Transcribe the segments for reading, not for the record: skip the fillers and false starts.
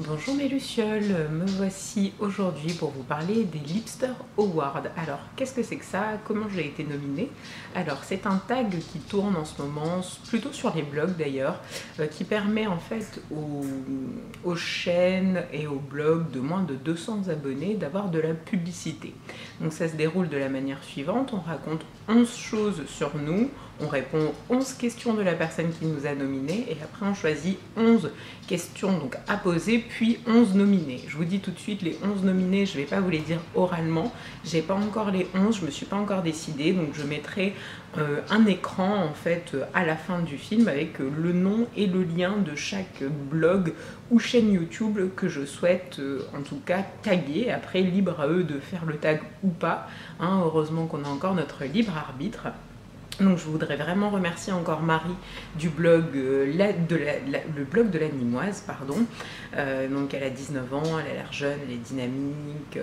Bonjour mes lucioles, me voici aujourd'hui pour vous parler des Lipster Awards. Alors qu'est-ce que c'est que ça? Comment j'ai été nominée? Alors c'est un tag qui tourne en ce moment, plutôt sur les blogs d'ailleurs, qui permet en fait aux chaînes et aux blogs de moins de 200 abonnés d'avoir de la publicité. Donc ça se déroule de la manière suivante, on raconte 11 choses sur nous, on répond 11 questions de la personne qui nous a nominés et après on choisit 11 questions donc à poser puis 11 nominés. Je vous dis tout de suite, les 11 nominés, je ne vais pas vous les dire oralement, j'ai pas encore les 11, je me suis pas encore décidée, donc je mettrai un écran en fait à la fin du film avec le nom et le lien de chaque blog ou chaîne YouTube que je souhaite en tout cas taguer. Après libre à eux de faire le tag ou pas, hein, heureusement qu'on a encore notre libre arbitre. Donc je voudrais vraiment remercier encore Marie du blog, le blog de la Nîmoise, pardon. Donc elle a 19 ans, elle a l'air jeune, elle est dynamique,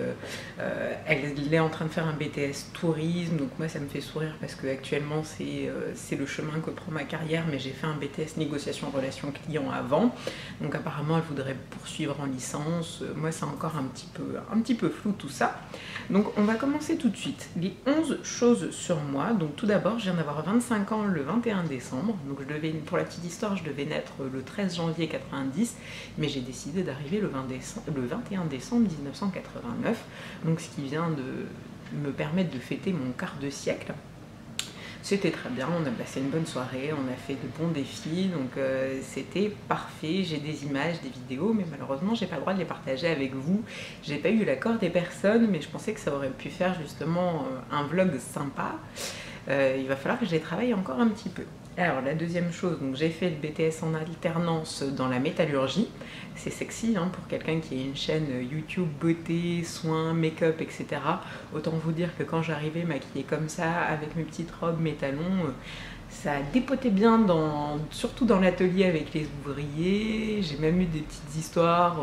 elle est en train de faire un BTS tourisme, donc moi ça me fait sourire parce que actuellement c'est le chemin que prend ma carrière, mais j'ai fait un BTS négociation relation client avant, donc apparemment elle voudrait poursuivre en licence. Moi c'est encore un petit peu flou tout ça. Donc on va commencer tout de suite. Les 11 choses sur moi. Donc tout d'abord, je viens d'avoir 25 ans le 21 décembre. Donc pour la petite histoire, je devais naître le 13 janvier 90, mais j'ai décidé d'arriver le 21 décembre 1989. Donc ce qui vient de me permettre de fêter mon quart de siècle. C'était très bien, on a passé une bonne soirée, on a fait de bons défis, donc c'était parfait. J'ai des images, des vidéos, mais malheureusement j'ai pas le droit de les partager avec vous. J'ai pas eu l'accord des personnes, mais je pensais que ça aurait pu faire justement un vlog sympa. Il va falloir que je les travaille encore un petit peu. Alors la deuxième chose, donc j'ai fait le BTS en alternance dans la métallurgie. C'est sexy hein, pour quelqu'un qui a une chaîne YouTube beauté, soins, make-up, etc. Autant vous dire que quand j'arrivais maquillée comme ça, avec mes petites robes, mes talons, ça dépotait bien, surtout dans l'atelier avec les ouvriers. J'ai même eu des petites histoires,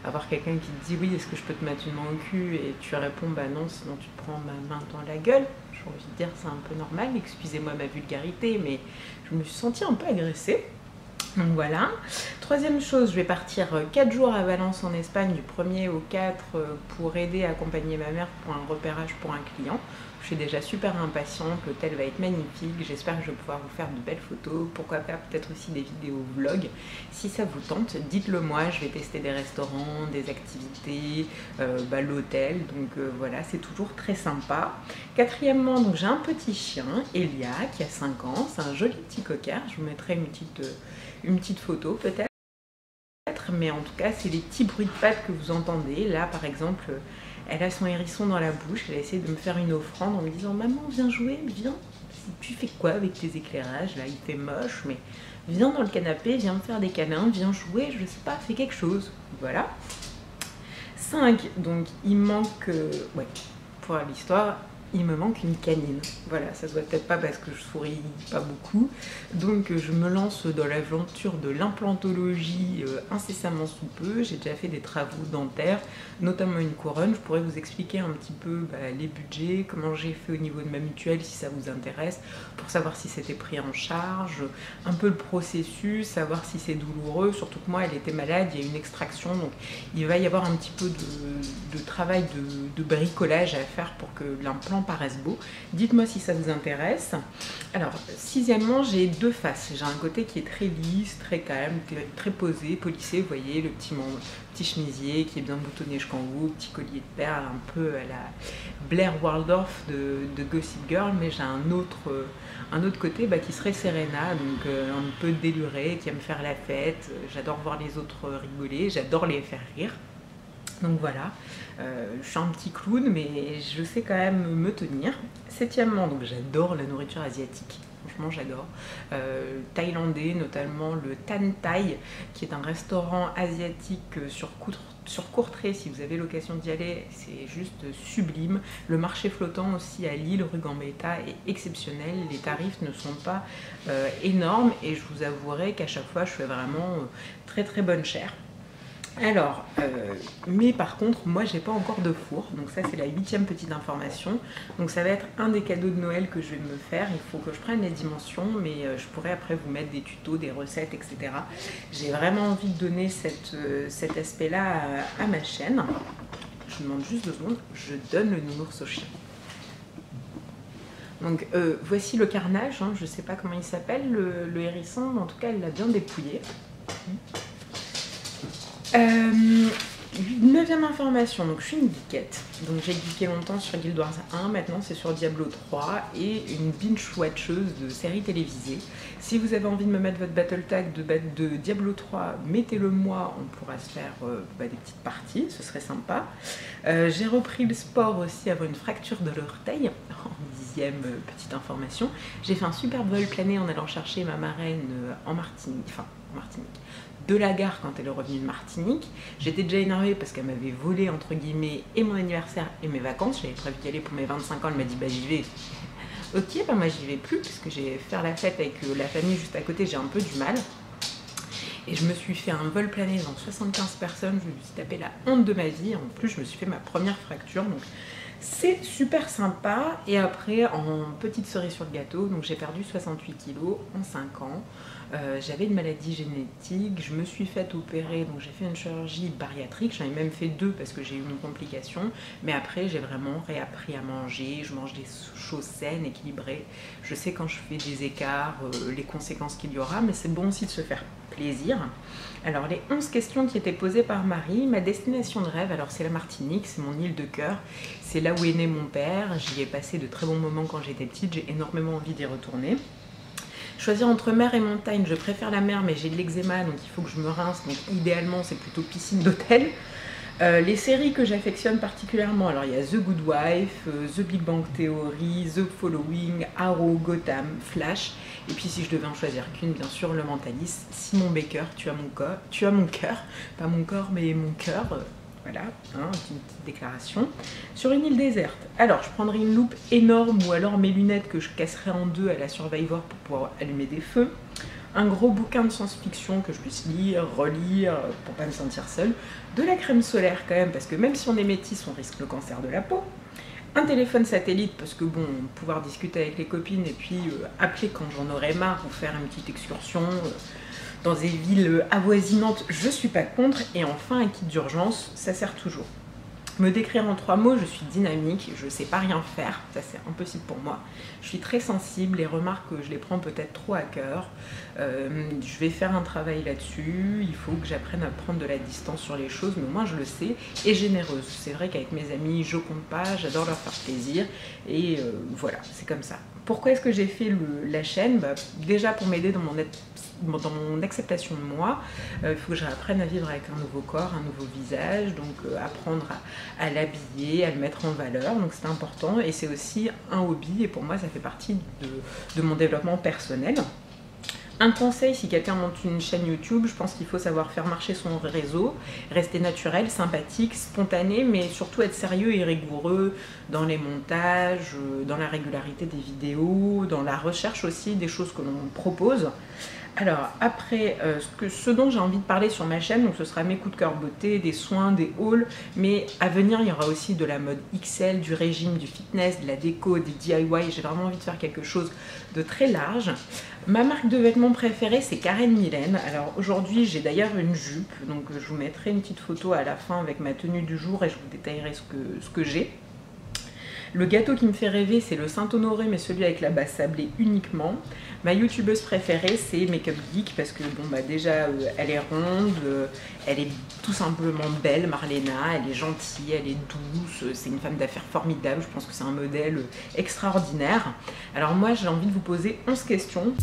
avoir quelqu'un qui te dit oui, est-ce que je peux te mettre une main au cul, et tu réponds bah non, sinon tu te prends ma main dans la gueule. J'ai envie de dire c'est un peu normal, excusez-moi ma vulgarité, mais je me suis sentie un peu agressée. Donc voilà. Troisième chose, je vais partir 4 jours à Valence en Espagne du 1er au 4 pour aider et accompagner ma mère pour un repérage pour un client. Je suis déjà super impatiente, l'hôtel va être magnifique, j'espère que je vais pouvoir vous faire de belles photos, pourquoi pas peut-être aussi des vidéos vlog. Si ça vous tente, dites-le moi, je vais tester des restaurants, des activités, l'hôtel, donc voilà, c'est toujours très sympa. Quatrièmement, donc j'ai un petit chien, Elia, qui a 5 ans, c'est un joli petit coquard, je vous mettrai une petite photo peut-être. Mais en tout cas, c'est les petits bruits de pattes que vous entendez. Là, par exemple, elle a son hérisson dans la bouche. Elle a essayé de me faire une offrande en me disant « Maman, viens jouer, viens. Tu fais quoi avec tes éclairages? Là, il fait moche, mais viens dans le canapé, viens me faire des câlins, viens jouer, je sais pas, fais quelque chose. » Voilà. 5. Donc, il manque... ouais, pour l'histoire... il me manque une canine. Voilà, ça se voit peut-être pas parce que je souris pas beaucoup. Donc je me lance dans l'aventure de l'implantologie incessamment sous peu. J'ai déjà fait des travaux dentaires, notamment une couronne. Je pourrais vous expliquer un petit peu les budgets, comment j'ai fait au niveau de ma mutuelle si ça vous intéresse, pour savoir si c'était pris en charge, un peu le processus, savoir si c'est douloureux. Surtout que moi, elle était malade, il y a une extraction, donc il va y avoir un petit peu de travail de bricolage à faire pour que l'implant paraisse beau. Dites-moi si ça vous intéresse. Alors, sixièmement, j'ai deux faces. J'ai un côté qui est très lisse, très calme, très posé, polissé. Vous voyez, le petit chemisier qui est bien boutonné jusqu'en haut, petit collier de perles, un peu à la Blair Waldorf de Gossip Girl, mais j'ai un autre côté qui serait Serena, donc un peu déluré, qui aime faire la fête. J'adore voir les autres rigoler, j'adore les faire rire. Donc voilà, je suis un petit clown, mais je sais quand même me tenir. Septièmement, donc j'adore la nourriture asiatique. Franchement, j'adore. Thaïlandais, notamment le Tan Thai, qui est un restaurant asiatique sur Courtrai. Si vous avez l'occasion d'y aller, c'est juste sublime. Le marché flottant aussi à Lille, rue Gambetta, est exceptionnel. Les tarifs ne sont pas énormes et je vous avouerai qu'à chaque fois, je fais vraiment très très bonne chère. Alors, mais par contre, moi j'ai pas encore de four, donc ça c'est la 8e petite information. Donc ça va être un des cadeaux de Noël que je vais me faire. Il faut que je prenne les dimensions, mais je pourrais après vous mettre des tutos, des recettes, etc. J'ai vraiment envie de donner cet aspect-là à ma chaîne. Je vous demande juste 2 secondes, je donne le nounours au chien. Donc voici le carnage, hein. Je ne sais pas comment il s'appelle, le hérisson, mais en tout cas il l'a bien dépouillé. 9e information, donc je suis une geekette, donc j'ai geeké longtemps sur Guild Wars 1, maintenant c'est sur Diablo 3 et une binge-watcheuse de séries télévisées. Si vous avez envie de me mettre votre battle tag de Diablo 3, mettez-le moi, on pourra se faire des petites parties, ce serait sympa. J'ai repris le sport aussi avant une fracture de l'orteil, en 10e petite information. J'ai fait un superbe vol plané en allant chercher ma marraine en Martinique, de la gare quand elle est revenue de Martinique. J'étais déjà énervée parce qu'elle m'avait volé entre guillemets et mon anniversaire et mes vacances. J'avais prévu d'y aller pour mes 25 ans, elle m'a dit bah j'y vais. Ok, bah moi j'y vais plus parce que j'ai faire la fête avec la famille juste à côté, j'ai un peu du mal. Et je me suis fait un vol plané devant 75 personnes, je me suis tapé la honte de ma vie. En plus je me suis fait ma première fracture, donc c'est super sympa. Et après, en petite cerise sur le gâteau, donc j'ai perdu 68 kilos en 5 ans. J'avais une maladie génétique, je me suis fait opérer, donc j'ai fait une chirurgie bariatrique, j'en ai même fait 2 parce que j'ai eu une complication, mais après j'ai vraiment réappris à manger, je mange des choses saines, équilibrées, je sais quand je fais des écarts, les conséquences qu'il y aura, mais c'est bon aussi de se faire plaisir. Alors les 11 questions qui étaient posées par Marie, ma destination de rêve, alors c'est la Martinique, c'est mon île de cœur, c'est là où est né mon père, j'y ai passé de très bons moments quand j'étais petite, j'ai énormément envie d'y retourner. Choisir entre mer et montagne, je préfère la mer mais j'ai de l'eczéma donc il faut que je me rince, donc idéalement c'est plutôt piscine d'hôtel. Les séries que j'affectionne particulièrement, alors il y a The Good Wife, The Big Bang Theory, The Following, Arrow, Gotham, Flash, et puis si je devais en choisir qu'une, bien sûr Le Mentaliste, Simon Baker, tu as mon cœur, pas mon corps mais mon cœur. Voilà, hein, une petite déclaration. Sur une île déserte, alors je prendrai une loupe énorme ou alors mes lunettes que je casserai en 2 à la Survivor pour pouvoir allumer des feux. Un gros bouquin de science-fiction que je puisse lire, relire, pour pas me sentir seule. De la crème solaire quand même, parce que même si on est métis, on risque le cancer de la peau. Un téléphone satellite, parce que bon, pouvoir discuter avec les copines et puis appeler quand j'en aurai marre ou faire une petite excursion dans des villes avoisinantes, je suis pas contre. Et enfin, un kit d'urgence, ça sert toujours. Me décrire en 3 mots, je suis dynamique, je sais pas rien faire, ça c'est impossible pour moi. Je suis très sensible, les remarques, je les prends peut-être trop à cœur. Je vais faire un travail là-dessus, il faut que j'apprenne à prendre de la distance sur les choses, mais au moins je le sais, et généreuse. C'est vrai qu'avec mes amis, je compte pas, j'adore leur faire plaisir, et voilà, c'est comme ça. Pourquoi est-ce que j'ai fait la chaîne? Déjà pour m'aider dans mon acceptation de moi, il faut que j'apprenne à vivre avec un nouveau corps, un nouveau visage, donc apprendre à l'habiller, à le mettre en valeur, donc c'est important, et c'est aussi un hobby, et pour moi ça fait partie de mon développement personnel. Un conseil, si quelqu'un monte une chaîne YouTube, je pense qu'il faut savoir faire marcher son réseau, rester naturel, sympathique, spontané, mais surtout être sérieux et rigoureux dans les montages, dans la régularité des vidéos, dans la recherche aussi des choses que l'on propose. Alors après, ce dont j'ai envie de parler sur ma chaîne, donc ce sera mes coups de cœur beauté, des soins, des hauls, mais à venir il y aura aussi de la mode XL, du régime, du fitness, de la déco, des DIY, j'ai vraiment envie de faire quelque chose de très large. Ma marque de vêtements préférée c'est Karen Millen. Alors aujourd'hui j'ai d'ailleurs une jupe, donc je vous mettrai une petite photo à la fin avec ma tenue du jour et je vous détaillerai ce que j'ai. Le gâteau qui me fait rêver, c'est le Saint-Honoré, mais celui avec la base sablée uniquement. Ma youtubeuse préférée, c'est Makeup Geek, parce que bon, déjà, elle est ronde, elle est tout simplement belle, Marlena, elle est gentille, elle est douce, c'est une femme d'affaires formidable, je pense que c'est un modèle extraordinaire. Alors moi, j'ai envie de vous poser 11 questions.